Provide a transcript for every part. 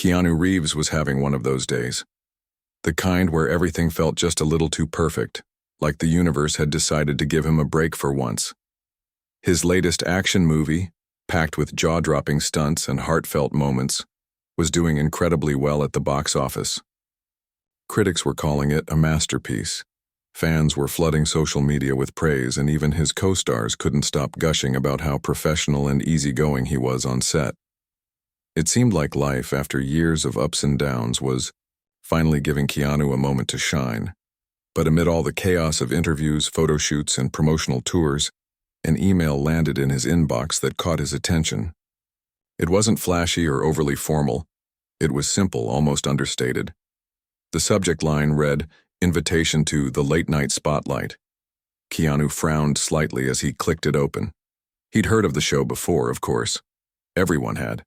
Keanu Reeves was having one of those days. The kind where everything felt just a little too perfect, like the universe had decided to give him a break for once. His latest action movie, packed with jaw-dropping stunts and heartfelt moments, was doing incredibly well at the box office. Critics were calling it a masterpiece. Fans were flooding social media with praise, and even his co-stars couldn't stop gushing about how professional and easygoing he was on set. It seemed like life, after years of ups and downs, was finally giving Keanu a moment to shine. But amid all the chaos of interviews, photo shoots, and promotional tours, an email landed in his inbox that caught his attention. It wasn't flashy or overly formal. It was simple, almost understated. The subject line read, "Invitation to the Late Night Spotlight." Keanu frowned slightly as he clicked it open. He'd heard of the show before, of course. Everyone had.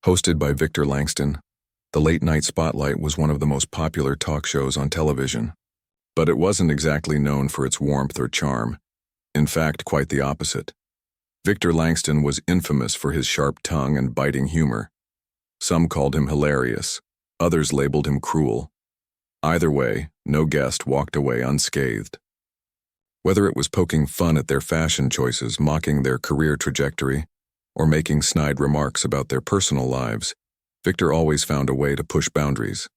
Hosted by Victor Langston, the Late Night Spotlight was one of the most popular talk shows on television. But it wasn't exactly known for its warmth or charm. In fact, quite the opposite. Victor Langston was infamous for his sharp tongue and biting humor. Some called him hilarious. Others labeled him cruel. Either way, no guest walked away unscathed. Whether it was poking fun at their fashion choices, mocking their career trajectory, or making snide remarks about their personal lives, Victor always found a way to push boundaries,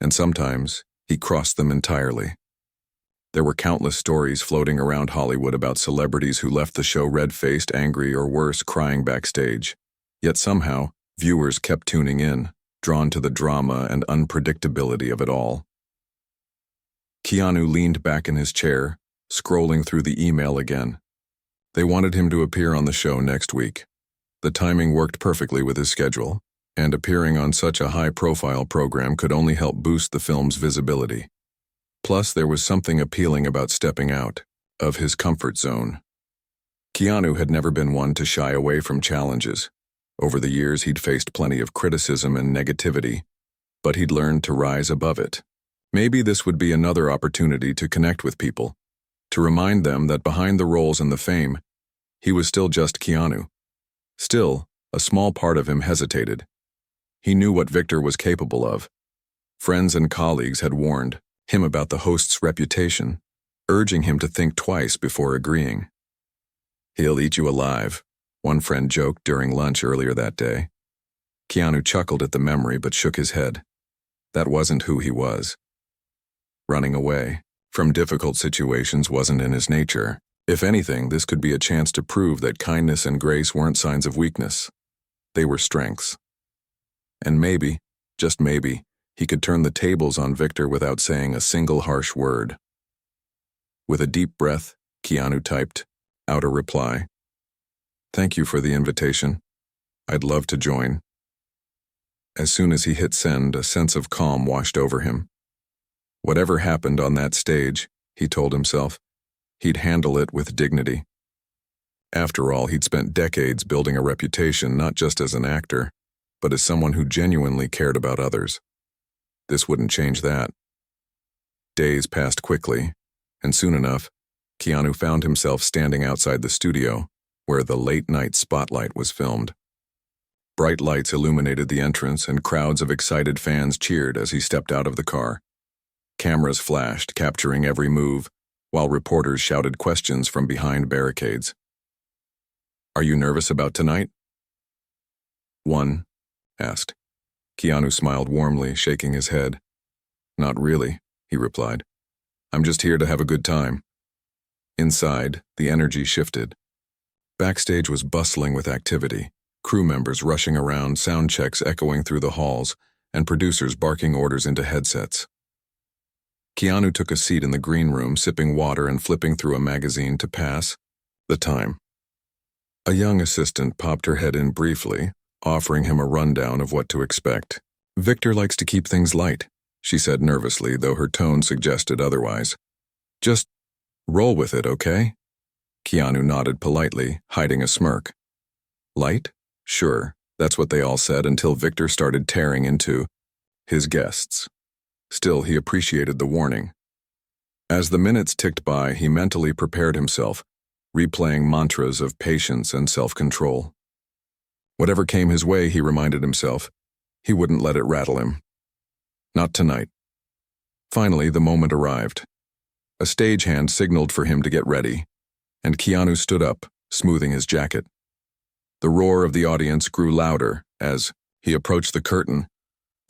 and sometimes he crossed them entirely. There were countless stories floating around Hollywood about celebrities who left the show red-faced, angry, or worse, crying backstage. Yet somehow, viewers kept tuning in, drawn to the drama and unpredictability of it all. Keanu leaned back in his chair, scrolling through the email again. They wanted him to appear on the show next week. The timing worked perfectly with his schedule, and appearing on such a high-profile program could only help boost the film's visibility. Plus, there was something appealing about stepping out of his comfort zone. Keanu had never been one to shy away from challenges. Over the years, he'd faced plenty of criticism and negativity, but he'd learned to rise above it. Maybe this would be another opportunity to connect with people, to remind them that behind the roles and the fame, he was still just Keanu. Still, a small part of him hesitated. He knew what Victor was capable of. Friends and colleagues had warned him about the host's reputation, urging him to think twice before agreeing. "He'll eat you alive," one friend joked during lunch earlier that day. Keanu chuckled at the memory but shook his head. That wasn't who he was. Running away from difficult situations wasn't in his nature. If anything, this could be a chance to prove that kindness and grace weren't signs of weakness. They were strengths. And maybe, just maybe, he could turn the tables on Victor without saying a single harsh word. With a deep breath, Keanu typed out a reply. "Thank you for the invitation. I'd love to join." As soon as he hit send, a sense of calm washed over him. Whatever happened on that stage, he told himself, he'd handle it with dignity. After all, he'd spent decades building a reputation not just as an actor, but as someone who genuinely cared about others. This wouldn't change that. Days passed quickly, and soon enough, Keanu found himself standing outside the studio, where the Late Night Spotlight was filmed. Bright lights illuminated the entrance, and crowds of excited fans cheered as he stepped out of the car. Cameras flashed, capturing every move, while reporters shouted questions from behind barricades. "Are you nervous about tonight?" One asked. Keanu smiled warmly, shaking his head. "Not really," he replied. "I'm just here to have a good time." Inside, the energy shifted. Backstage was bustling with activity, crew members rushing around, sound checks echoing through the halls, and producers barking orders into headsets. Keanu took a seat in the green room, sipping water and flipping through a magazine to pass the time. A young assistant popped her head in briefly, offering him a rundown of what to expect. "Victor likes to keep things light," she said nervously, though her tone suggested otherwise. "Just roll with it, okay?" Keanu nodded politely, hiding a smirk. Light? Sure, that's what they all said until Victor started tearing into his guests. Still, he appreciated the warning. As the minutes ticked by, he mentally prepared himself, replaying mantras of patience and self-control. Whatever came his way, he reminded himself, He wouldn't let it rattle him. Not tonight. Finally, the moment arrived. A stagehand signaled for him to get ready, and Keanu stood up, smoothing his jacket. The roar of the audience grew louder as he approached the curtain,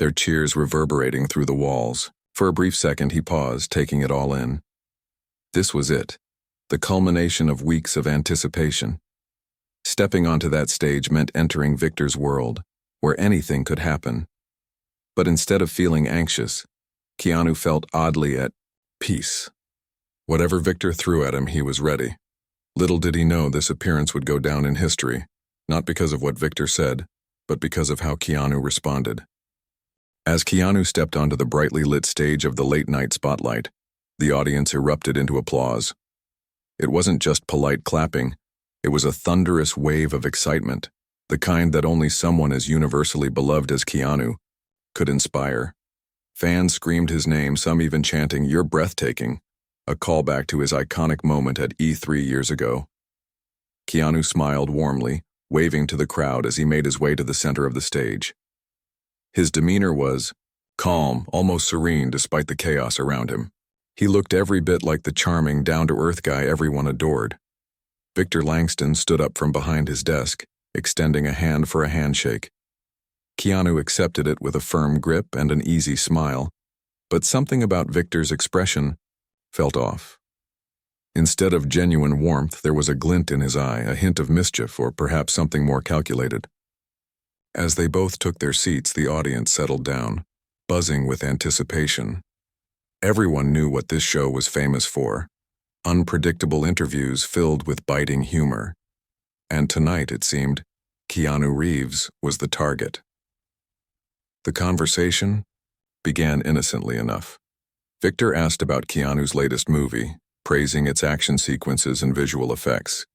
their cheers reverberating through the walls. For a brief second, he paused, taking it all in. This was it, the culmination of weeks of anticipation. Stepping onto that stage meant entering Victor's world, where anything could happen. But instead of feeling anxious, Keanu felt oddly at peace. Whatever Victor threw at him, he was ready. Little did he know this appearance would go down in history, not because of what Victor said, but because of how Keanu responded. As Keanu stepped onto the brightly lit stage of the late-night spotlight, the audience erupted into applause. It wasn't just polite clapping, it was a thunderous wave of excitement, the kind that only someone as universally beloved as Keanu could inspire. Fans screamed his name, some even chanting, "You're breathtaking," a callback to his iconic moment at E3 years ago. Keanu smiled warmly, waving to the crowd as he made his way to the center of the stage. His demeanor was calm, almost serene despite the chaos around him. He looked every bit like the charming, down-to-earth guy everyone adored. Victor Langston stood up from behind his desk, extending a hand for a handshake. Keanu accepted it with a firm grip and an easy smile, but something about Victor's expression felt off. Instead of genuine warmth, there was a glint in his eye, a hint of mischief, or perhaps something more calculated. As they both took their seats, the audience settled down, buzzing with anticipation. Everyone knew what this show was famous for: unpredictable interviews filled with biting humor. And tonight, it seemed, Keanu Reeves was the target. The conversation began innocently enough. Victor asked about Keanu's latest movie, praising its action sequences and visual effects.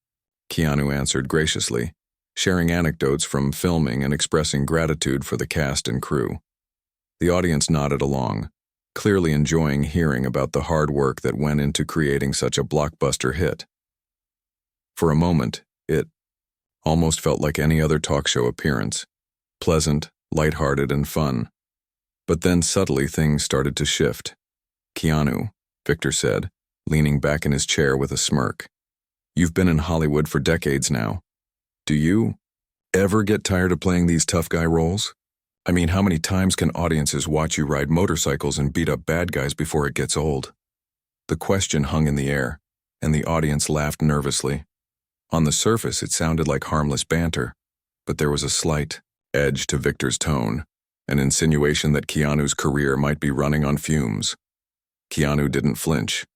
Keanu answered graciously, sharing anecdotes from filming and expressing gratitude for the cast and crew. The audience nodded along, clearly enjoying hearing about the hard work that went into creating such a blockbuster hit. For a moment, it almost felt like any other talk show appearance, pleasant, lighthearted, and fun. But then subtly things started to shift. "Keanu," Victor said, leaning back in his chair with a smirk, "you've been in Hollywood for decades now. Do you ever get tired of playing these tough guy roles? I mean, how many times can audiences watch you ride motorcycles and beat up bad guys before it gets old?" The question hung in the air, and the audience laughed nervously. On the surface, it sounded like harmless banter, but there was a slight edge to Victor's tone, an insinuation that Keanu's career might be running on fumes. Keanu didn't flinch.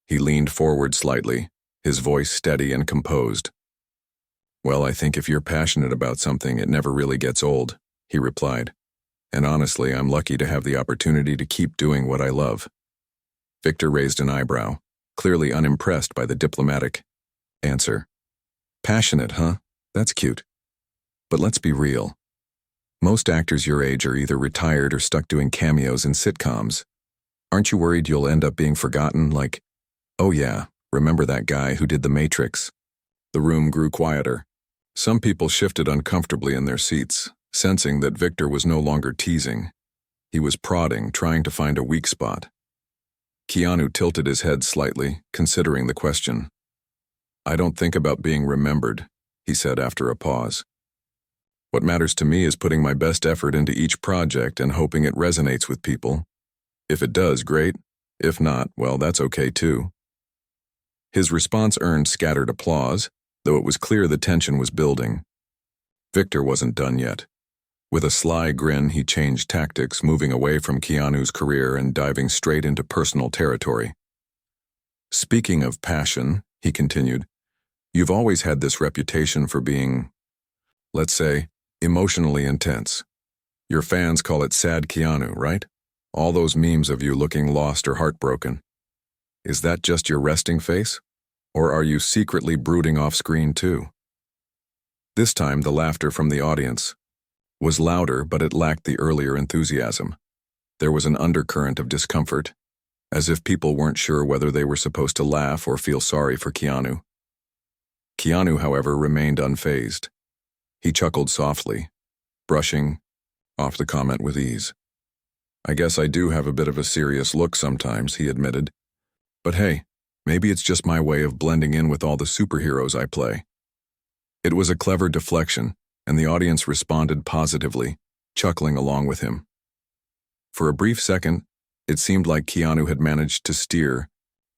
He leaned forward slightly, his voice steady and composed. "Well, I think if you're passionate about something, it never really gets old," he replied. "And honestly, I'm lucky to have the opportunity to keep doing what I love." Victor raised an eyebrow, clearly unimpressed by the diplomatic answer. "Passionate, huh? That's cute. But let's be real. Most actors your age are either retired or stuck doing cameos in sitcoms. Aren't you worried you'll end up being forgotten, like, 'Oh yeah, remember that guy who did The Matrix?'" The room grew quieter. Some people shifted uncomfortably in their seats, sensing that Victor was no longer teasing. He was prodding, trying to find a weak spot. Keanu tilted his head slightly, considering the question. "I don't think about being remembered," he said after a pause. "What matters to me is putting my best effort into each project and hoping it resonates with people. If it does, great. If not, well, that's okay too." His response earned scattered applause, though it was clear the tension was building. Victor wasn't done yet. With a sly grin, he changed tactics, moving away from Keanu's career and diving straight into personal territory. "Speaking of passion," he continued, "you've always had this reputation for being, let's say, emotionally intense. Your fans call it sad Keanu, right? All those memes of you looking lost or heartbroken. Is that just your resting face? Or are you secretly brooding off screen too?" This time, the laughter from the audience was louder, but it lacked the earlier enthusiasm. There was an undercurrent of discomfort, as if people weren't sure whether they were supposed to laugh or feel sorry for Keanu. Keanu, however, remained unfazed. He chuckled softly, brushing off the comment with ease. I guess I do have a bit of a serious look sometimes, he admitted. But hey, maybe it's just my way of blending in with all the superheroes I play. It was a clever deflection, and the audience responded positively, chuckling along with him. For a brief second, it seemed like Keanu had managed to steer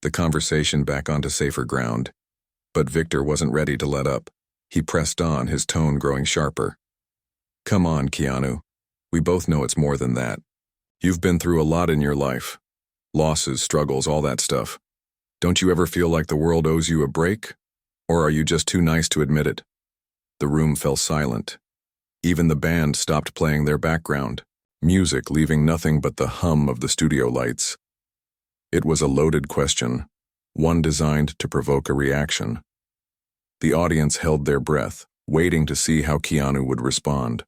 the conversation back onto safer ground. But Victor wasn't ready to let up. He pressed on, his tone growing sharper. Come on, Keanu. We both know it's more than that. You've been through a lot in your life. Losses, struggles, all that stuff. Don't you ever feel like the world owes you a break? Or are you just too nice to admit it? The room fell silent. Even the band stopped playing their background, music leaving nothing but the hum of the studio lights. It was a loaded question, one designed to provoke a reaction. The audience held their breath, waiting to see how Keanu would respond.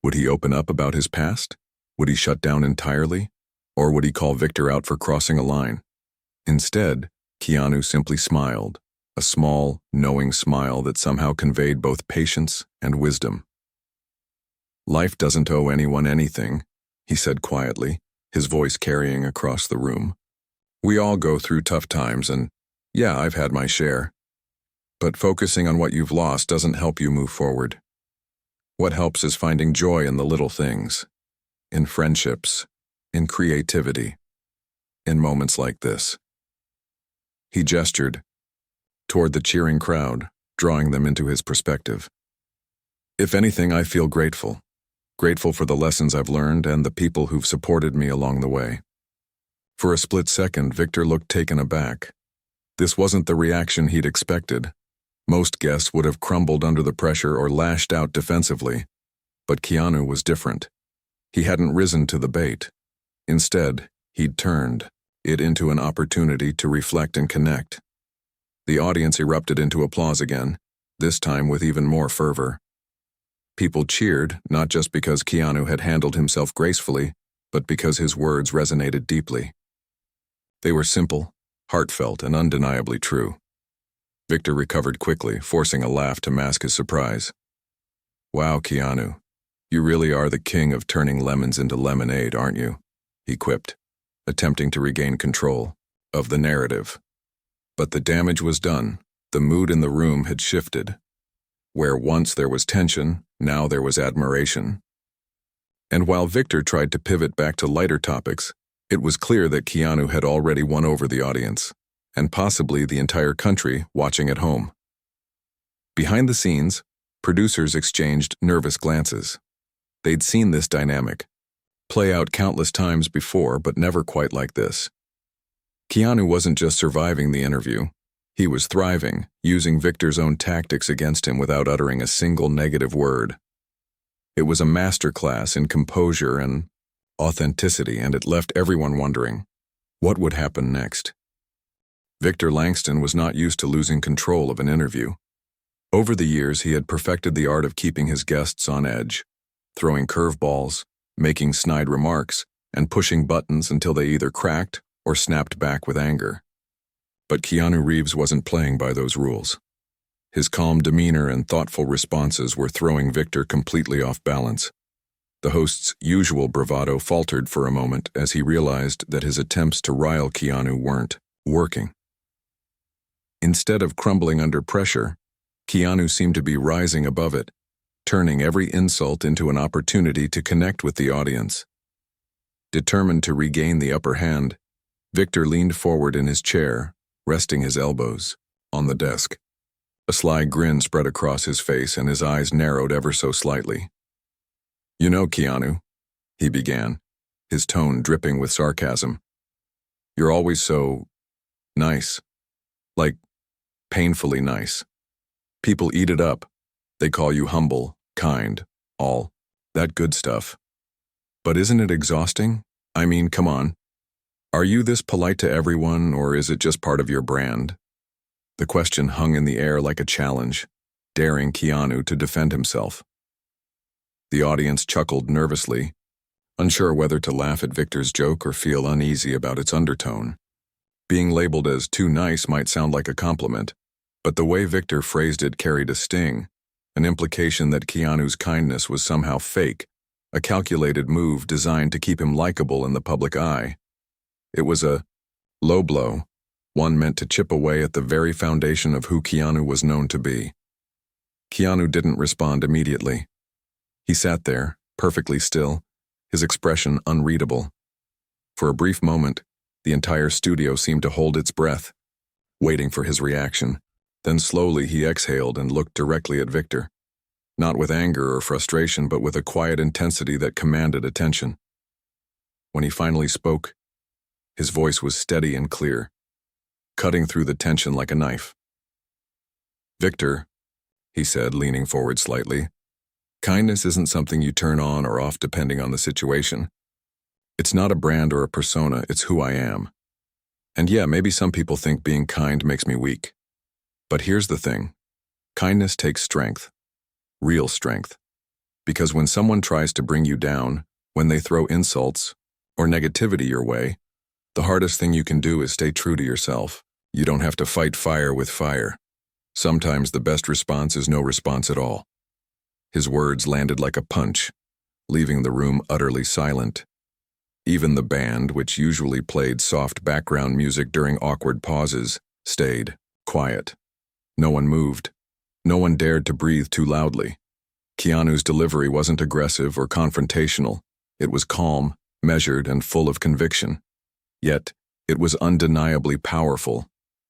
Would he open up about his past? Would he shut down entirely? Or would he call Victor out for crossing a line? Instead, Keanu simply smiled, a small, knowing smile that somehow conveyed both patience and wisdom. Life doesn't owe anyone anything, he said quietly, his voice carrying across the room. We all go through tough times, and yeah, I've had my share. But focusing on what you've lost doesn't help you move forward. What helps is finding joy in the little things, in friendships, in creativity, in moments like this. He gestured toward the cheering crowd, drawing them into his perspective. If anything, I feel grateful. Grateful for the lessons I've learned and the people who've supported me along the way. For a split second, Victor looked taken aback. This wasn't the reaction he'd expected. Most guests would have crumbled under the pressure or lashed out defensively. But Keanu was different. He hadn't risen to the bait. Instead, he'd turned it into an opportunity to reflect and connect. The audience erupted into applause again, this time with even more fervor. People cheered, not just because Keanu had handled himself gracefully, but because his words resonated deeply. They were simple, heartfelt, and undeniably true. Victor recovered quickly, forcing a laugh to mask his surprise. Wow, Keanu, you really are the king of turning lemons into lemonade, aren't you? He quipped, attempting to regain control of the narrative. But the damage was done. The mood in the room had shifted. Where once there was tension, now there was admiration. And while Victor tried to pivot back to lighter topics, it was clear that Keanu had already won over the audience, and possibly the entire country watching at home. Behind the scenes, producers exchanged nervous glances. They'd seen this dynamic play out countless times before, but never quite like this. Keanu wasn't just surviving the interview. He was thriving, using Victor's own tactics against him without uttering a single negative word. It was a masterclass in composure and authenticity, and it left everyone wondering, what would happen next? Victor Langston was not used to losing control of an interview. Over the years, he had perfected the art of keeping his guests on edge, throwing curveballs, making snide remarks, and pushing buttons until they either cracked or snapped back with anger. But Keanu Reeves wasn't playing by those rules. His calm demeanor and thoughtful responses were throwing Victor completely off balance. The host's usual bravado faltered for a moment as he realized that his attempts to rile Keanu weren't working. Instead of crumbling under pressure, Keanu seemed to be rising above it, turning every insult into an opportunity to connect with the audience. Determined to regain the upper hand, Victor leaned forward in his chair, resting his elbows on the desk. A sly grin spread across his face and his eyes narrowed ever so slightly. You know, Keanu, he began, his tone dripping with sarcasm. You're always so nice. Like, painfully nice. People eat it up. They call you humble, kind, all that good stuff. But isn't it exhausting? I mean, come on. Are you this polite to everyone, or is it just part of your brand? The question hung in the air like a challenge, daring Keanu to defend himself. The audience chuckled nervously, unsure whether to laugh at Victor's joke or feel uneasy about its undertone. Being labeled as too nice might sound like a compliment, but the way Victor phrased it carried a sting, an implication that Keanu's kindness was somehow fake, a calculated move designed to keep him likable in the public eye. It was a low blow, one meant to chip away at the very foundation of who Keanu was known to be. Keanu didn't respond immediately. He sat there, perfectly still, his expression unreadable. For a brief moment, the entire studio seemed to hold its breath, waiting for his reaction. Then slowly he exhaled and looked directly at Victor. Not with anger or frustration, but with a quiet intensity that commanded attention. When he finally spoke, his voice was steady and clear, cutting through the tension like a knife. "Victor," he said, leaning forward slightly, "kindness isn't something you turn on or off depending on the situation. It's not a brand or a persona, it's who I am. And yeah, maybe some people think being kind makes me weak. But here's the thing. Kindness takes strength. Real strength. Because when someone tries to bring you down, when they throw insults or negativity your way, the hardest thing you can do is stay true to yourself. You don't have to fight fire with fire. Sometimes the best response is no response at all." His words landed like a punch, leaving the room utterly silent. Even the band, which usually played soft background music during awkward pauses, stayed quiet. No one moved. No one dared to breathe too loudly. Keanu's delivery wasn't aggressive or confrontational. It was calm, measured, and full of conviction. Yet, it was undeniably powerful.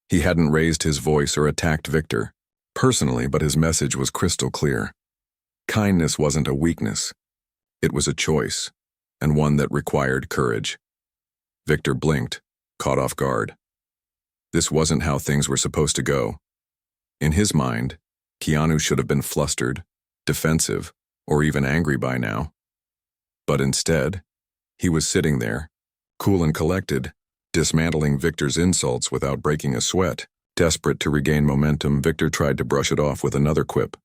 He hadn't raised his voice or attacked Victor personally, but his message was crystal clear. Kindness wasn't a weakness. It was a choice, and one that required courage. Victor blinked, caught off guard. This wasn't how things were supposed to go. In his mind, Keanu should have been flustered, defensive, or even angry by now. But instead, he was sitting there, cool and collected, dismantling Victor's insults without breaking a sweat. Desperate to regain momentum, Victor tried to brush it off with another quip.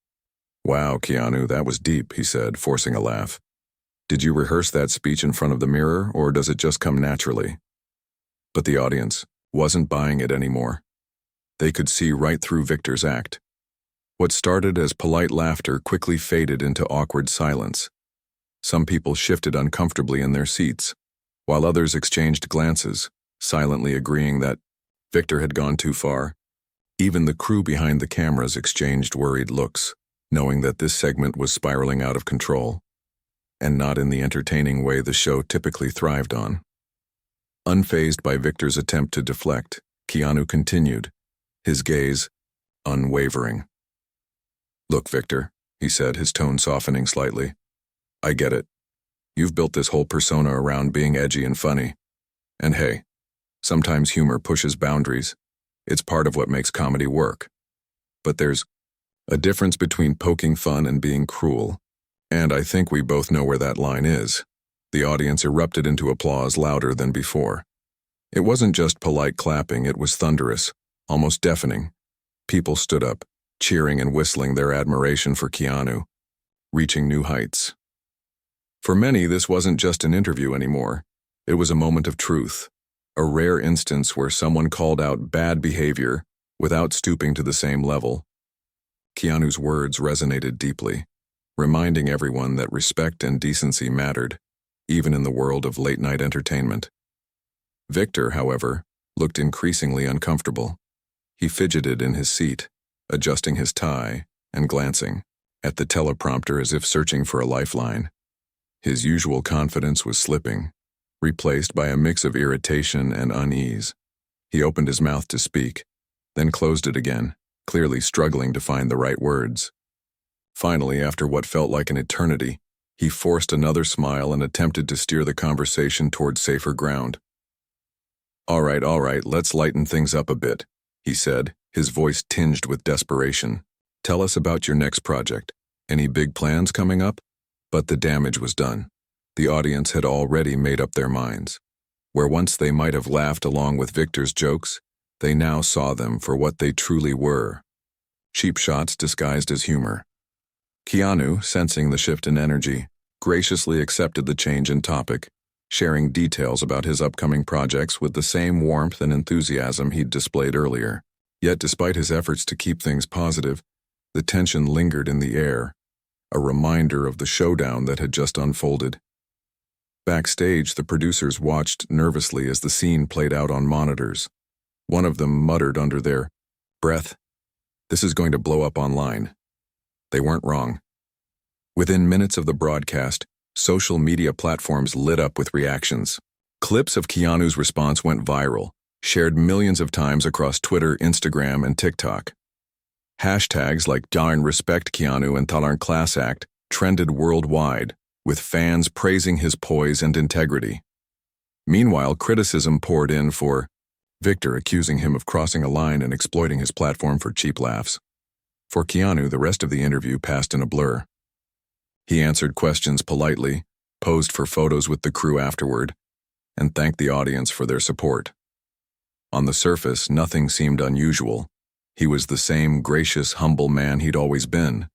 "Wow, Keanu, that was deep," he said, forcing a laugh. "Did you rehearse that speech in front of the mirror, or does it just come naturally?" But the audience wasn't buying it anymore. They could see right through Victor's act. What started as polite laughter quickly faded into awkward silence. Some people shifted uncomfortably in their seats, while others exchanged glances, silently agreeing that Victor had gone too far. Even the crew behind the cameras exchanged worried looks, knowing that this segment was spiraling out of control, and not in the entertaining way the show typically thrived on. Unfazed by Victor's attempt to deflect, Keanu continued, his gaze unwavering. "Look, Victor," he said, his tone softening slightly. "I get it. You've built this whole persona around being edgy and funny. And hey, sometimes humor pushes boundaries. It's part of what makes comedy work. But there's a difference between poking fun and being cruel. And I think we both know where that line is." The audience erupted into applause louder than before. It wasn't just polite clapping, it was thunderous, almost deafening. People stood up, cheering and whistling their admiration for Keanu, reaching new heights. For many, this wasn't just an interview anymore. It was a moment of truth, a rare instance where someone called out bad behavior without stooping to the same level. Keanu's words resonated deeply, reminding everyone that respect and decency mattered, even in the world of late-night entertainment. Victor, however, looked increasingly uncomfortable. He fidgeted in his seat, adjusting his tie and glancing at the teleprompter as if searching for a lifeline. His usual confidence was slipping, replaced by a mix of irritation and unease. He opened his mouth to speak, then closed it again, clearly struggling to find the right words. Finally, after what felt like an eternity, he forced another smile and attempted to steer the conversation toward safer ground. All right, let's lighten things up a bit," he said, his voice tinged with desperation. "Tell us about your next project. Any big plans coming up?" But the damage was done. The audience had already made up their minds. Where once they might have laughed along with Victor's jokes, they now saw them for what they truly were. Cheap shots disguised as humor. Keanu, sensing the shift in energy, graciously accepted the change in topic, sharing details about his upcoming projects with the same warmth and enthusiasm he'd displayed earlier. Yet despite his efforts to keep things positive, the tension lingered in the air. a reminder of the showdown that had just unfolded. Backstage, the producers watched nervously as the scene played out on monitors. One of them muttered under their breath, "This is going to blow up online." They weren't wrong. Within minutes of the broadcast, social media platforms lit up with reactions. Clips of Keanu's response went viral, shared millions of times across Twitter, Instagram, and TikTok. Hashtags like "Darn Respect Keanu" and "Talarn Class Act" trended worldwide, with fans praising his poise and integrity. Meanwhile, criticism poured in for Victor, accusing him of crossing a line and exploiting his platform for cheap laughs. For Keanu, the rest of the interview passed in a blur. He answered questions politely, posed for photos with the crew afterward, and thanked the audience for their support. On the surface, nothing seemed unusual. He was the same gracious, humble man he'd always been.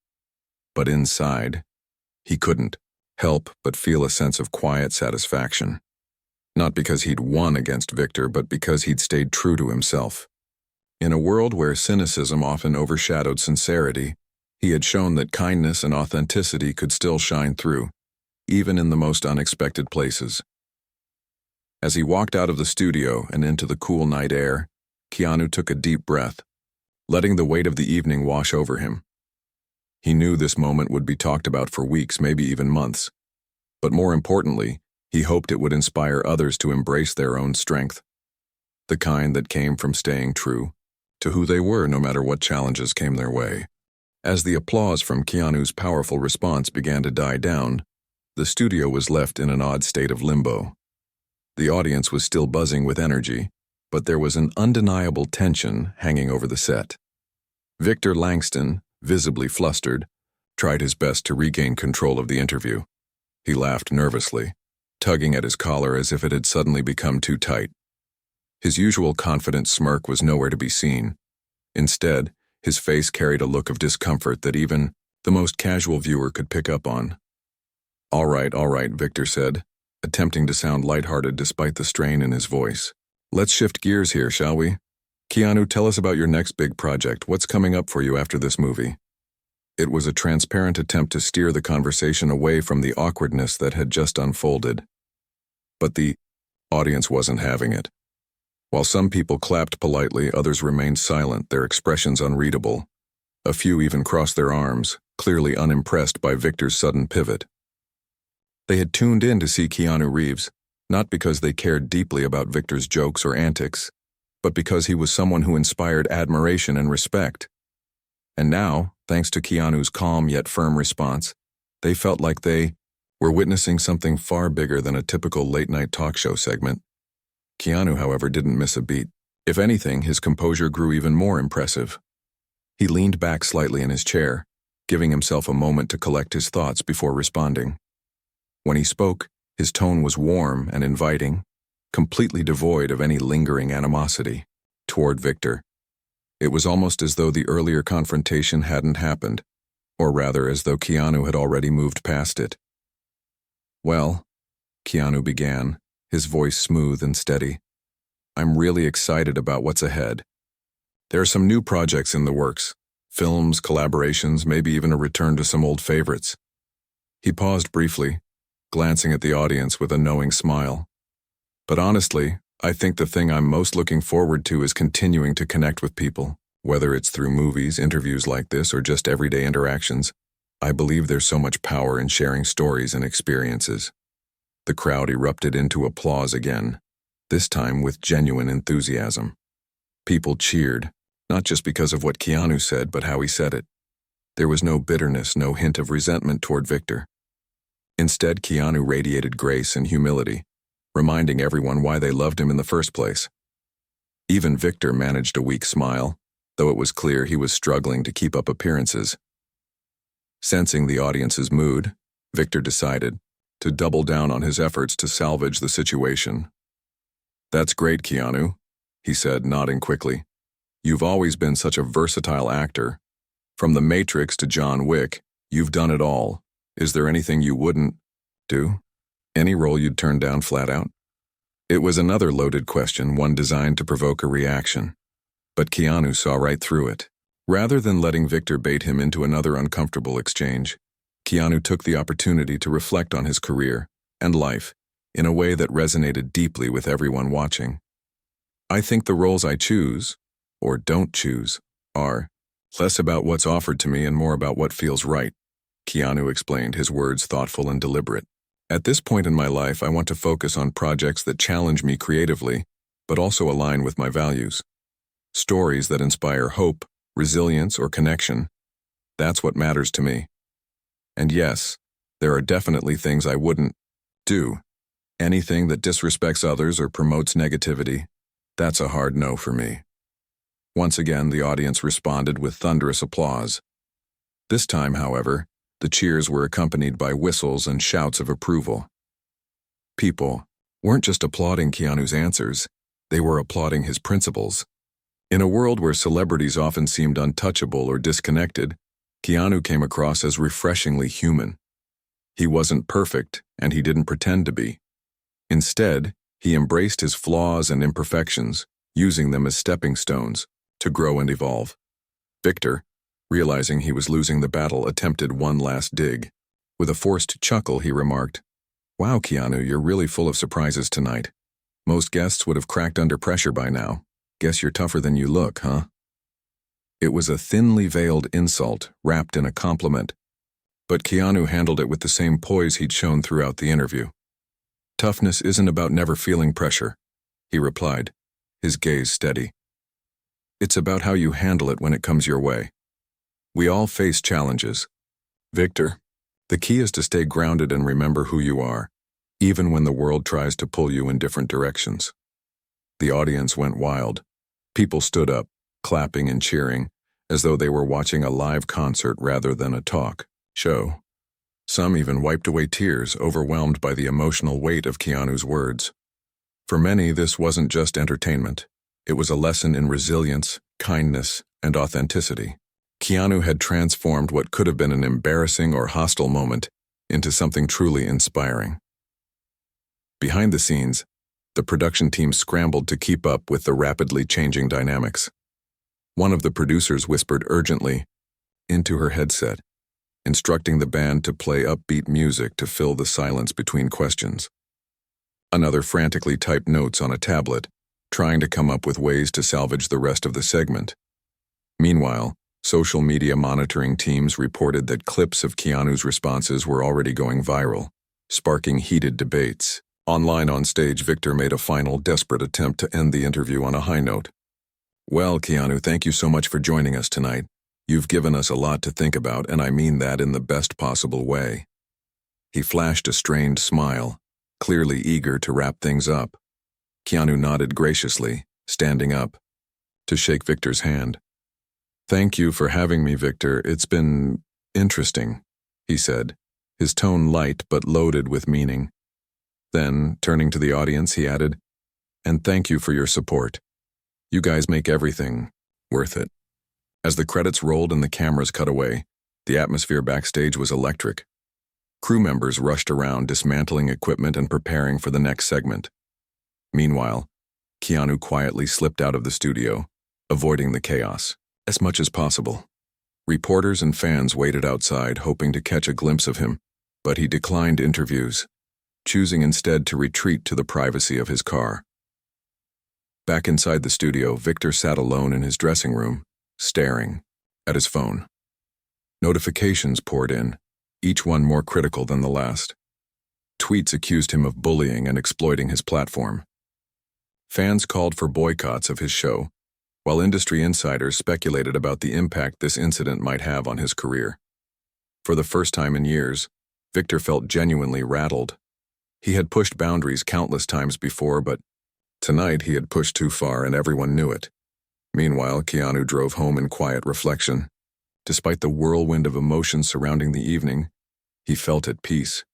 But inside, he couldn't help but feel a sense of quiet satisfaction. Not because he'd won against Victor, but because he'd stayed true to himself. In a world where cynicism often overshadowed sincerity, he had shown that kindness and authenticity could still shine through, even in the most unexpected places. As he walked out of the studio and into the cool night air, Keanu took a deep breath, letting the weight of the evening wash over him. He knew this moment would be talked about for weeks, maybe even months. But more importantly, he hoped it would inspire others to embrace their own strength, the kind that came from staying true to who they were no matter what challenges came their way. As the applause from Keanu's powerful response began to die down, the studio was left in an odd state of limbo. The audience was still buzzing with energy, but there was an undeniable tension hanging over the set. Victor Langston, visibly flustered, tried his best to regain control of the interview. He laughed nervously, tugging at his collar as if it had suddenly become too tight. His usual confident smirk was nowhere to be seen. Instead, his face carried a look of discomfort that even the most casual viewer could pick up on. All right, Victor said, attempting to sound lighthearted despite the strain in his voice. "Let's shift gears here, shall we? Keanu, tell us about your next big project. What's coming up for you after this movie?" It was a transparent attempt to steer the conversation away from the awkwardness that had just unfolded. But the audience wasn't having it. While some people clapped politely, others remained silent, their expressions unreadable. A few even crossed their arms, clearly unimpressed by Victor's sudden pivot. They had tuned in to see Keanu Reeves, not because they cared deeply about Victor's jokes or antics, but because he was someone who inspired admiration and respect. And now, thanks to Keanu's calm yet firm response, they felt like they were witnessing something far bigger than a typical late-night talk show segment. Keanu, however, didn't miss a beat. If anything, his composure grew even more impressive. He leaned back slightly in his chair, giving himself a moment to collect his thoughts before responding. When he spoke, his tone was warm and inviting, completely devoid of any lingering animosity toward Victor. It was almost as though the earlier confrontation hadn't happened, or rather as though Keanu had already moved past it. "Well," Keanu began, his voice smooth and steady, "I'm really excited about what's ahead. There are some new projects in the works, films, collaborations, maybe even a return to some old favorites." He paused briefly, glancing at the audience with a knowing smile. "But honestly, I think the thing I'm most looking forward to is continuing to connect with people, whether it's through movies, interviews like this, or just everyday interactions. I believe there's so much power in sharing stories and experiences." The crowd erupted into applause again, this time with genuine enthusiasm. People cheered, not just because of what Keanu said, but how he said it. There was no bitterness, no hint of resentment toward Victor. Instead, Keanu radiated grace and humility, reminding everyone why they loved him in the first place. Even Victor managed a weak smile, though it was clear he was struggling to keep up appearances. Sensing the audience's mood, Victor decided to double down on his efforts to salvage the situation. "That's great, Keanu," he said, nodding quickly. "You've always been such a versatile actor. From The Matrix to John Wick, you've done it all. Is there anything you wouldn't do? Any role you'd turn down flat out?" It was another loaded question, one designed to provoke a reaction. But Keanu saw right through it. Rather than letting Victor bait him into another uncomfortable exchange, Keanu took the opportunity to reflect on his career and life in a way that resonated deeply with everyone watching. I think the roles I choose, or don't choose, are less about what's offered to me and more about what feels right, Keanu explained, his words thoughtful and deliberate. At this point in my life, I want to focus on projects that challenge me creatively, but also align with my values. Stories that inspire hope, resilience, or connection. That's what matters to me. And yes, there are definitely things I wouldn't do. Anything that disrespects others or promotes negativity, that's a hard no for me. Once again, the audience responded with thunderous applause. This time, however, the cheers were accompanied by whistles and shouts of approval. People weren't just applauding Keanu's answers, they were applauding his principles. In a world where celebrities often seemed untouchable or disconnected, Keanu came across as refreshingly human. He wasn't perfect, and he didn't pretend to be. Instead, he embraced his flaws and imperfections, using them as stepping stones to grow and evolve. Victor, realizing he was losing the battle, attempted one last dig. With a forced chuckle, he remarked, "Wow, Keanu, you're really full of surprises tonight. Most guests would have cracked under pressure by now. Guess you're tougher than you look, huh?" It was a thinly veiled insult wrapped in a compliment, but Keanu handled it with the same poise he'd shown throughout the interview. "Toughness isn't about never feeling pressure," he replied, his gaze steady. "It's about how you handle it when it comes your way. We all face challenges. Victor, the key is to stay grounded and remember who you are, even when the world tries to pull you in different directions." The audience went wild. People stood up, clapping and cheering, as though they were watching a live concert rather than a talk show. Some even wiped away tears, overwhelmed by the emotional weight of Keanu's words. For many, this wasn't just entertainment. It was a lesson in resilience, kindness, and authenticity. Keanu had transformed what could have been an embarrassing or hostile moment into something truly inspiring. Behind the scenes, the production team scrambled to keep up with the rapidly changing dynamics. One of the producers whispered urgently into her headset, instructing the band to play upbeat music to fill the silence between questions. Another frantically typed notes on a tablet, trying to come up with ways to salvage the rest of the segment. Meanwhile, social media monitoring teams reported that clips of Keanu's responses were already going viral, sparking heated debates. Online on stage, Victor made a final desperate attempt to end the interview on a high note. "Well, Keanu, thank you so much for joining us tonight. You've given us a lot to think about, and I mean that in the best possible way." He flashed a strained smile, clearly eager to wrap things up. Keanu nodded graciously, standing up to shake Victor's hand. "Thank you for having me, Victor. It's been interesting," he said, his tone light but loaded with meaning. Then, turning to the audience, he added, "And thank you for your support. You guys make everything worth it." As the credits rolled and the cameras cut away, the atmosphere backstage was electric. Crew members rushed around, dismantling equipment and preparing for the next segment. Meanwhile, Keanu quietly slipped out of the studio, avoiding the chaos as much as possible. Reporters and fans waited outside, hoping to catch a glimpse of him, but he declined interviews, choosing instead to retreat to the privacy of his car. Back inside the studio, Victor sat alone in his dressing room, staring at his phone. Notifications poured in, each one more critical than the last. Tweets accused him of bullying and exploiting his platform. Fans called for boycotts of his show, while industry insiders speculated about the impact this incident might have on his career. For the first time in years, Victor felt genuinely rattled. He had pushed boundaries countless times before, but tonight he had pushed too far and everyone knew it. Meanwhile, Keanu drove home in quiet reflection. Despite the whirlwind of emotions surrounding the evening, he felt at peace.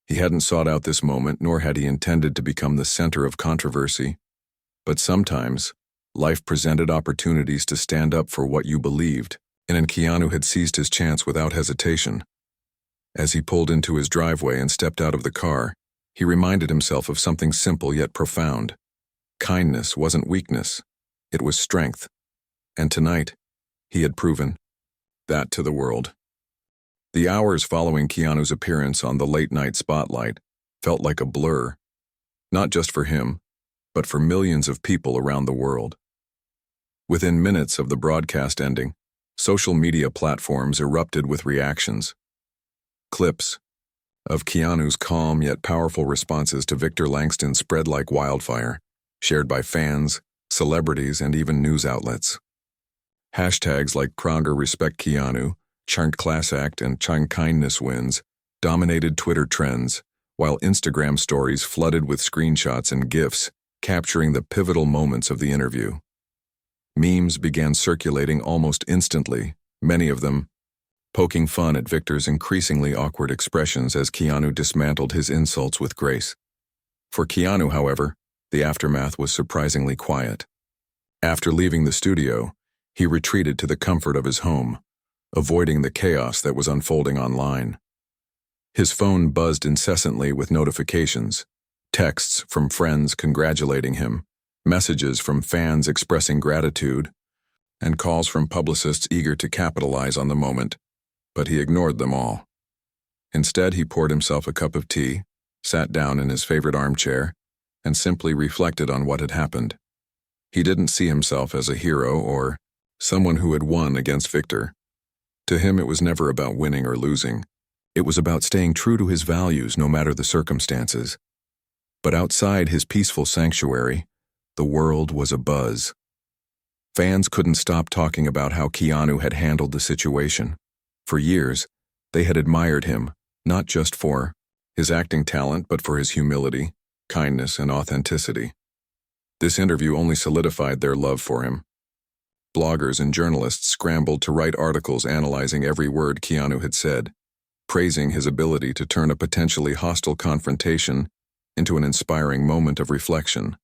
He hadn't sought out this moment, nor had he intended to become the center of controversy. But sometimes, life presented opportunities to stand up for what you believed, and Keanu had seized his chance without hesitation. As he pulled into his driveway and stepped out of the car, he reminded himself of something simple yet profound. Kindness wasn't weakness, it was strength. And tonight, he had proven that to the world. The hours following Keanu's appearance on the late-night spotlight felt like a blur, not just for him, but for millions of people around the world. Within minutes of the broadcast ending, social media platforms erupted with reactions. Clips of Keanu's calm yet powerful responses to Victor Langston spread like wildfire, shared by fans, celebrities, and even news outlets. Hashtags like Prouder Respect Keanu, Chunk Class Act, and Chunk Kindness Wins dominated Twitter trends, while Instagram stories flooded with screenshots and GIFs capturing the pivotal moments of the interview. Memes began circulating almost instantly, many of them poking fun at Victor's increasingly awkward expressions as Keanu dismantled his insults with grace. For Keanu, however, the aftermath was surprisingly quiet. After leaving the studio, he retreated to the comfort of his home, avoiding the chaos that was unfolding online. His phone buzzed incessantly with notifications, texts from friends congratulating him, messages from fans expressing gratitude, and calls from publicists eager to capitalize on the moment, but he ignored them all. Instead, he poured himself a cup of tea, sat down in his favorite armchair, and simply reflected on what had happened. He didn't see himself as a hero or someone who had won against Victor. To him, it was never about winning or losing. It was about staying true to his values no matter the circumstances. But outside his peaceful sanctuary, the world was abuzz. Fans couldn't stop talking about how Keanu had handled the situation. For years, they had admired him, not just for his acting talent, but for his humility, kindness, and authenticity. This interview only solidified their love for him. Bloggers and journalists scrambled to write articles analyzing every word Keanu had said, praising his ability to turn a potentially hostile confrontation into an inspiring moment of reflection.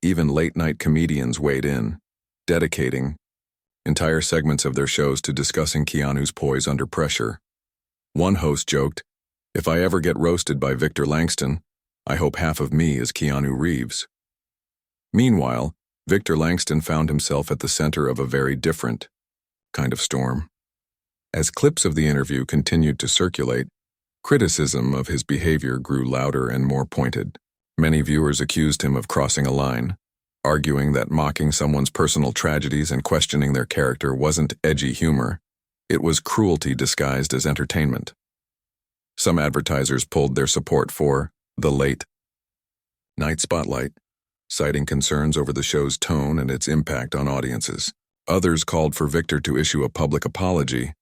Even late-night comedians weighed in, dedicating entire segments of their shows to discussing Keanu's poise under pressure. One host joked, "If I ever get roasted by Victor Langston, I hope half of me is Keanu Reeves." Meanwhile, Victor Langston found himself at the center of a very different kind of storm. As clips of the interview continued to circulate, criticism of his behavior grew louder and more pointed. Many viewers accused him of crossing a line, arguing that mocking someone's personal tragedies and questioning their character wasn't edgy humor, it was cruelty disguised as entertainment. Some advertisers pulled their support for the late night spotlight, citing concerns over the show's tone and its impact on audiences. Others called for Victor to issue a public apology,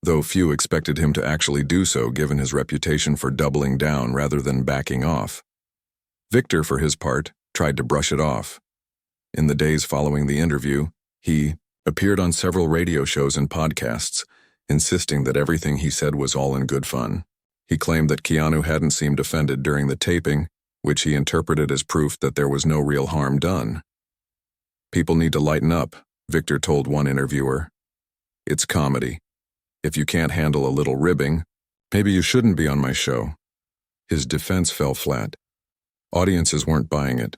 though few expected him to actually do so given his reputation for doubling down rather than backing off. Victor, for his part, tried to brush it off. In the days following the interview, he appeared on several radio shows and podcasts, insisting that everything he said was all in good fun. He claimed that Keanu hadn't seemed offended during the taping, which he interpreted as proof that there was no real harm done. "People need to lighten up," Victor told one interviewer. "It's comedy. If you can't handle a little ribbing, maybe you shouldn't be on my show." His defense fell flat. Audiences weren't buying it.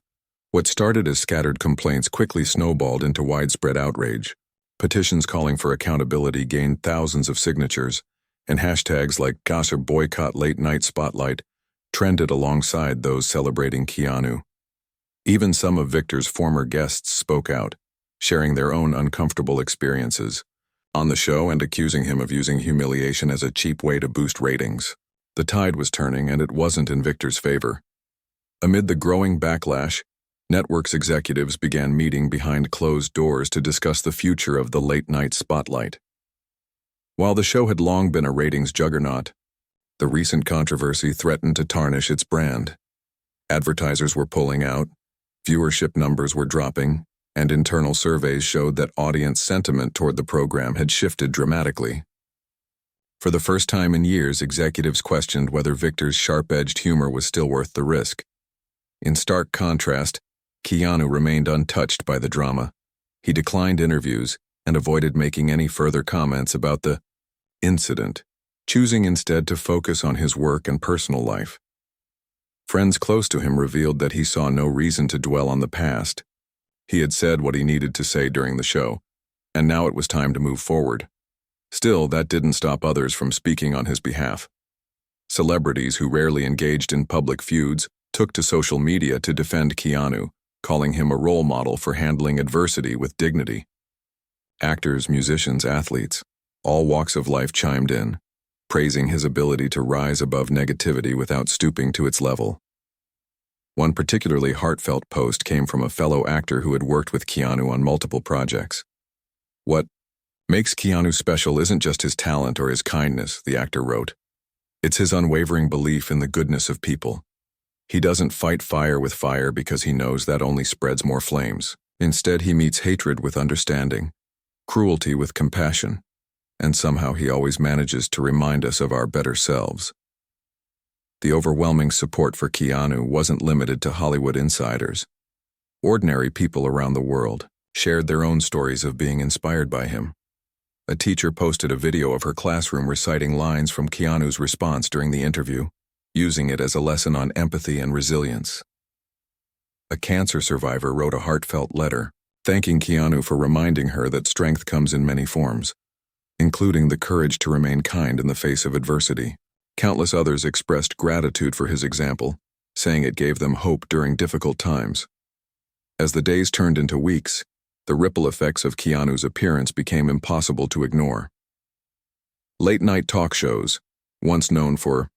What started as scattered complaints quickly snowballed into widespread outrage. Petitions calling for accountability gained thousands of signatures, and hashtags like "Gossip Boycott Late Night Spotlight" trended alongside those celebrating Keanu. Even some of Victor's former guests spoke out, sharing their own uncomfortable experiences on the show and accusing him of using humiliation as a cheap way to boost ratings. The tide was turning, and it wasn't in Victor's favor. Amid the growing backlash, networks executives began meeting behind closed doors to discuss the future of the late-night spotlight. While the show had long been a ratings juggernaut, the recent controversy threatened to tarnish its brand. Advertisers were pulling out, viewership numbers were dropping, and internal surveys showed that audience sentiment toward the program had shifted dramatically. For the first time in years, executives questioned whether Victor's sharp-edged humor was still worth the risk. In stark contrast, Keanu remained untouched by the drama. He declined interviews and avoided making any further comments about the incident, choosing instead to focus on his work and personal life. Friends close to him revealed that he saw no reason to dwell on the past. He had said what he needed to say during the show, and now it was time to move forward. Still, that didn't stop others from speaking on his behalf. Celebrities who rarely engaged in public feuds took to social media to defend Keanu, calling him a role model for handling adversity with dignity. Actors, musicians, athletes, all walks of life chimed in, praising his ability to rise above negativity without stooping to its level. One particularly heartfelt post came from a fellow actor who had worked with Keanu on multiple projects. "What makes Keanu special isn't just his talent or his kindness," the actor wrote. "It's his unwavering belief in the goodness of people. He doesn't fight fire with fire because he knows that only spreads more flames. Instead, he meets hatred with understanding, cruelty with compassion, and somehow he always manages to remind us of our better selves." The overwhelming support for Keanu wasn't limited to Hollywood insiders. Ordinary people around the world shared their own stories of being inspired by him. A teacher posted a video of her classroom reciting lines from Keanu's response during the interview, using it as a lesson on empathy and resilience. A cancer survivor wrote a heartfelt letter, thanking Keanu for reminding her that strength comes in many forms, including the courage to remain kind in the face of adversity. Countless others expressed gratitude for his example, saying it gave them hope during difficult times. As the days turned into weeks, the ripple effects of Keanu's appearance became impossible to ignore. Late-night talk shows, once known for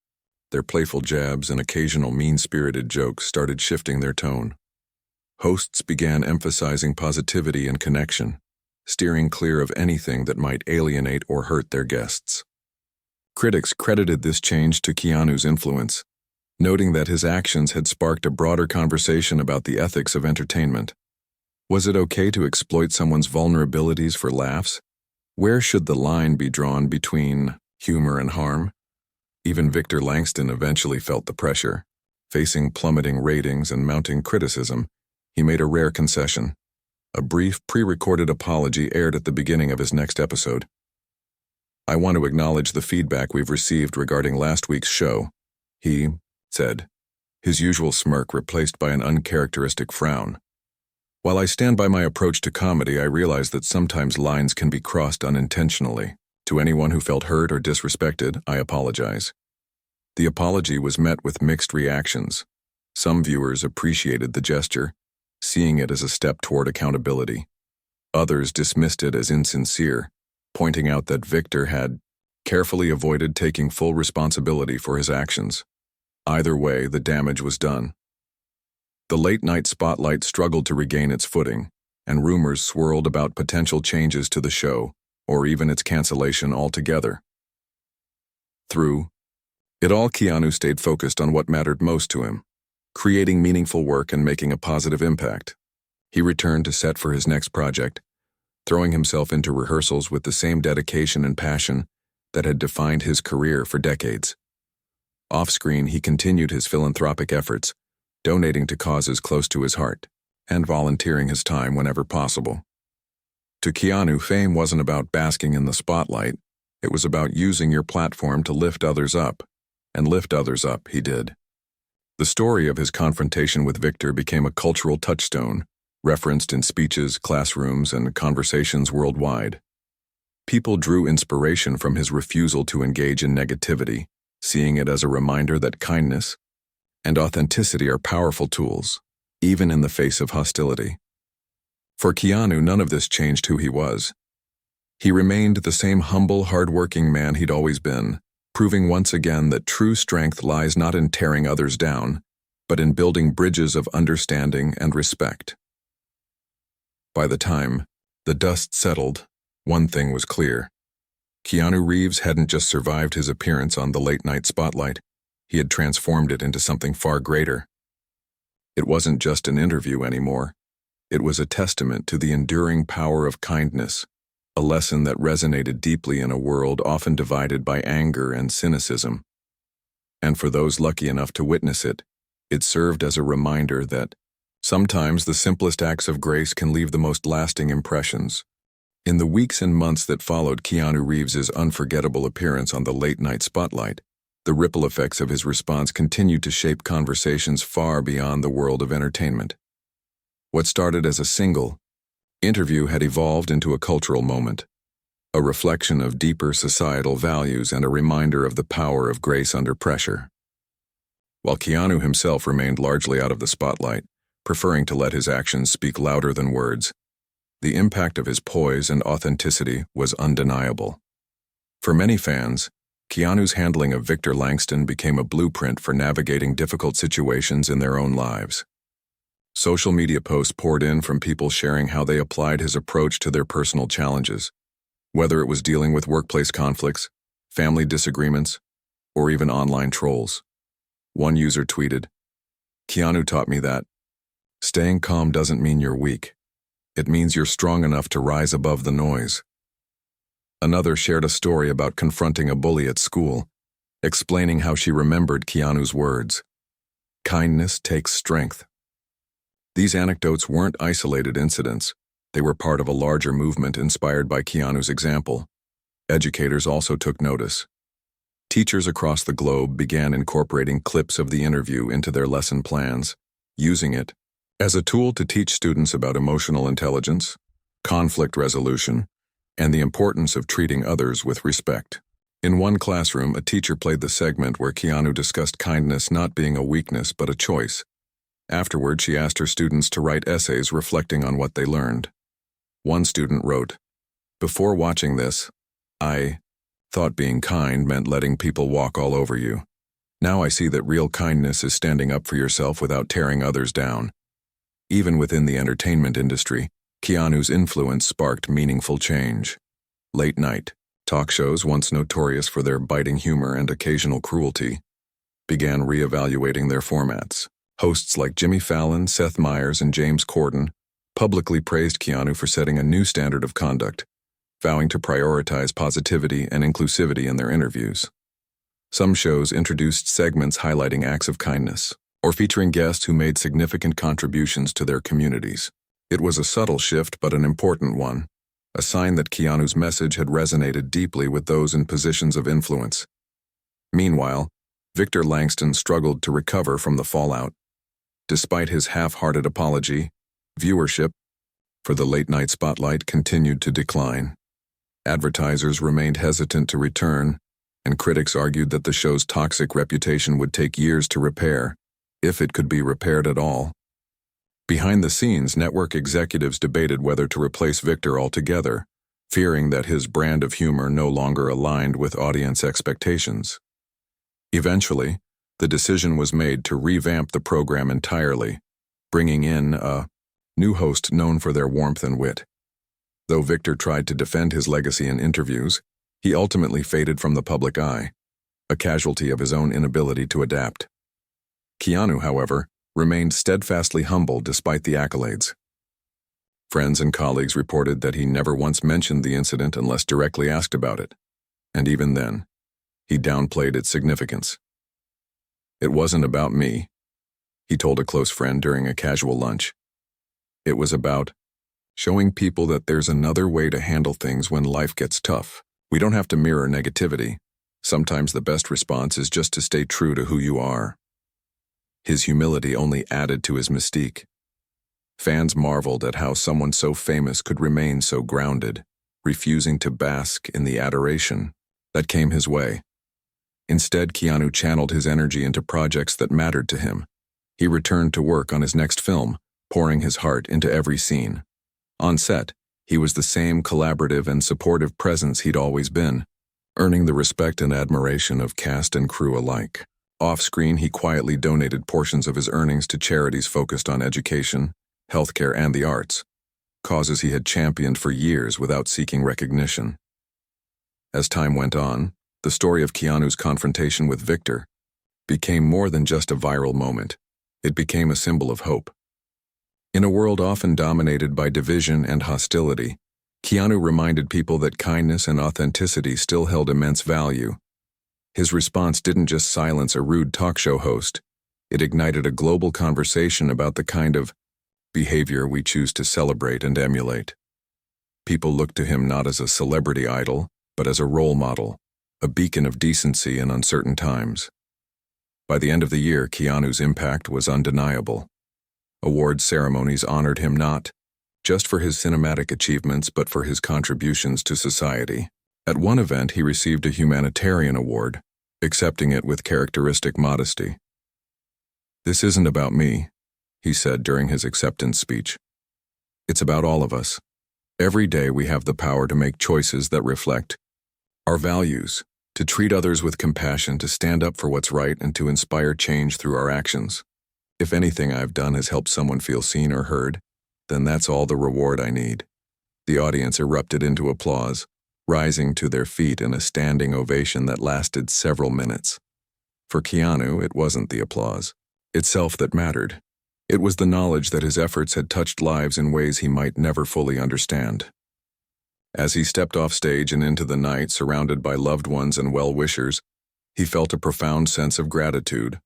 their playful jabs and occasional mean-spirited jokes, started shifting their tone. Hosts began emphasizing positivity and connection, steering clear of anything that might alienate or hurt their guests. Critics credited this change to Keanu's influence, noting that his actions had sparked a broader conversation about the ethics of entertainment. Was it okay to exploit someone's vulnerabilities for laughs? Where should the line be drawn between humor and harm? Even Victor Langston eventually felt the pressure. Facing plummeting ratings and mounting criticism, he made a rare concession. A brief, pre-recorded apology aired at the beginning of his next episode. "I want to acknowledge the feedback we've received regarding last week's show," he said, his usual smirk replaced by an uncharacteristic frown. "While I stand by my approach to comedy, I realize that sometimes lines can be crossed unintentionally. To anyone who felt hurt or disrespected, I apologize." The apology was met with mixed reactions. Some viewers appreciated the gesture, seeing it as a step toward accountability. Others dismissed it as insincere, pointing out that Victor had carefully avoided taking full responsibility for his actions. Either way, the damage was done. The late-night spotlight struggled to regain its footing, and rumors swirled about potential changes to the show, or even its cancellation altogether. Through it all, Keanu stayed focused on what mattered most to him, creating meaningful work and making a positive impact. He returned to set for his next project, throwing himself into rehearsals with the same dedication and passion that had defined his career for decades. Off-screen, he continued his philanthropic efforts, donating to causes close to his heart, and volunteering his time whenever possible. To Keanu, fame wasn't about basking in the spotlight. It was about using your platform to lift others up, and lift others up he did. The story of his confrontation with Victor became a cultural touchstone, referenced in speeches, classrooms, and conversations worldwide. People drew inspiration from his refusal to engage in negativity, seeing it as a reminder that kindness and authenticity are powerful tools, even in the face of hostility. For Keanu, none of this changed who he was. He remained the same humble, hard-working man he'd always been, proving once again that true strength lies not in tearing others down, but in building bridges of understanding and respect. By the time the dust settled, one thing was clear. Keanu Reeves hadn't just survived his appearance on the late-night spotlight, he had transformed it into something far greater. It wasn't just an interview anymore. It was a testament to the enduring power of kindness, a lesson that resonated deeply in a world often divided by anger and cynicism. And for those lucky enough to witness it, it served as a reminder that sometimes the simplest acts of grace can leave the most lasting impressions. In the weeks and months that followed Keanu Reeves's unforgettable appearance on the late-night spotlight, the ripple effects of his response continued to shape conversations far beyond the world of entertainment. What started as a single interview had evolved into a cultural moment. a reflection of deeper societal values and a reminder of the power of grace under pressure. While Keanu himself remained largely out of the spotlight, preferring to let his actions speak louder than words, the impact of his poise and authenticity was undeniable. For many fans, Keanu's handling of Victor Langston became a blueprint for navigating difficult situations in their own lives. Social media posts poured in from people sharing how they applied his approach to their personal challenges, whether it was dealing with workplace conflicts, family disagreements, or even online trolls. One user tweeted, "Keanu taught me that staying calm doesn't mean you're weak. It means you're strong enough to rise above the noise." Another shared a story about confronting a bully at school, explaining how she remembered Keanu's words, "Kindness takes strength." These anecdotes weren't isolated incidents. They were part of a larger movement inspired by Keanu's example. Educators also took notice. Teachers across the globe began incorporating clips of the interview into their lesson plans, using it as a tool to teach students about emotional intelligence, conflict resolution, and the importance of treating others with respect. In one classroom, a teacher played the segment where Keanu discussed kindness not being a weakness but a choice. Afterward, she asked her students to write essays reflecting on what they learned. One student wrote, "Before watching this, I thought being kind meant letting people walk all over you. Now I see that real kindness is standing up for yourself without tearing others down." Even within the entertainment industry, Keanu's influence sparked meaningful change. Late-night talk shows, once notorious for their biting humor and occasional cruelty, began re-evaluating their formats. Hosts like Jimmy Fallon, Seth Meyers, and James Corden publicly praised Keanu for setting a new standard of conduct, vowing to prioritize positivity and inclusivity in their interviews. Some shows introduced segments highlighting acts of kindness, or featuring guests who made significant contributions to their communities. It was a subtle shift but an important one, a sign that Keanu's message had resonated deeply with those in positions of influence. Meanwhile, Victor Langston struggled to recover from the fallout. Despite his half-hearted apology, viewership for the late-night spotlight continued to decline. Advertisers remained hesitant to return, and critics argued that the show's toxic reputation would take years to repair, if it could be repaired at all. Behind the scenes, network executives debated whether to replace Victor altogether, fearing that his brand of humor no longer aligned with audience expectations. Eventually, the decision was made to revamp the program entirely, bringing in a new host known for their warmth and wit. Though Victor tried to defend his legacy in interviews, he ultimately faded from the public eye, a casualty of his own inability to adapt. Keanu, however, remained steadfastly humble despite the accolades. Friends and colleagues reported that he never once mentioned the incident unless directly asked about it, and even then, he downplayed its significance. "It wasn't about me," he told a close friend during a casual lunch. "It was about showing people that there's another way to handle things when life gets tough. We don't have to mirror negativity. Sometimes the best response is just to stay true to who you are." His humility only added to his mystique. Fans marveled at how someone so famous could remain so grounded, refusing to bask in the adoration that came his way. Instead, Keanu channeled his energy into projects that mattered to him. He returned to work on his next film, pouring his heart into every scene. On set, he was the same collaborative and supportive presence he'd always been, earning the respect and admiration of cast and crew alike. Off-screen, he quietly donated portions of his earnings to charities focused on education, healthcare, and the arts, causes he had championed for years without seeking recognition. As time went on, the story of Keanu's confrontation with Victor became more than just a viral moment. It became a symbol of hope. In a world often dominated by division and hostility, Keanu reminded people that kindness and authenticity still held immense value. His response didn't just silence a rude talk show host, it ignited a global conversation about the kind of behavior we choose to celebrate and emulate. People looked to him not as a celebrity idol, but as a role model, a beacon of decency in uncertain times. By the end of the year, Keanu's impact was undeniable. Awards ceremonies honored him not just for his cinematic achievements but for his contributions to society. At one event, he received a humanitarian award, accepting it with characteristic modesty. "This isn't about me," he said during his acceptance speech. "It's about all of us. Every day we have the power to make choices that reflect our values, to treat others with compassion, to stand up for what's right, and to inspire change through our actions. If anything I've done has helped someone feel seen or heard, then that's all the reward I need." The audience erupted into applause, rising to their feet in a standing ovation that lasted several minutes. For Keanu, it wasn't the applause itself that mattered. It was the knowledge that his efforts had touched lives in ways he might never fully understand. As he stepped off stage and into the night, surrounded by loved ones and well-wishers, he felt a profound sense of gratitude.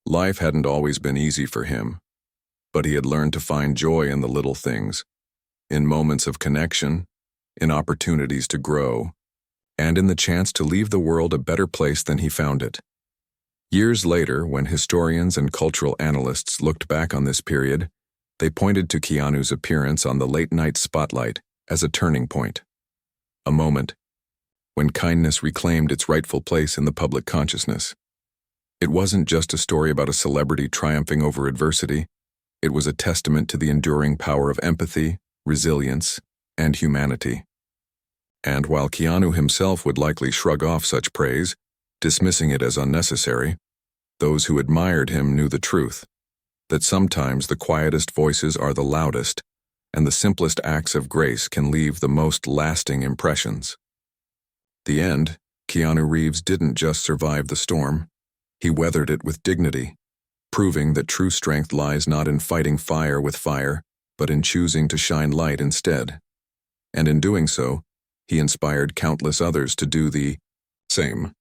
Life hadn't always been easy for him, but he had learned to find joy in the little things, in moments of connection, in opportunities to grow, and in the chance to leave the world a better place than he found it. Years later, when historians and cultural analysts looked back on this period, they pointed to Keanu's appearance on the late-night spotlight as a turning point, a moment when kindness reclaimed its rightful place in the public consciousness. It wasn't just a story about a celebrity triumphing over adversity. It was a testament to the enduring power of empathy, resilience, and humanity. And while Keanu himself would likely shrug off such praise, dismissing it as unnecessary, those who admired him knew the truth, that sometimes the quietest voices are the loudest, and the simplest acts of grace can leave the most lasting impressions. The end, Keanu Reeves didn't just survive the storm, he weathered it with dignity, proving that true strength lies not in fighting fire with fire, but in choosing to shine light instead. And in doing so, he inspired countless others to do the same.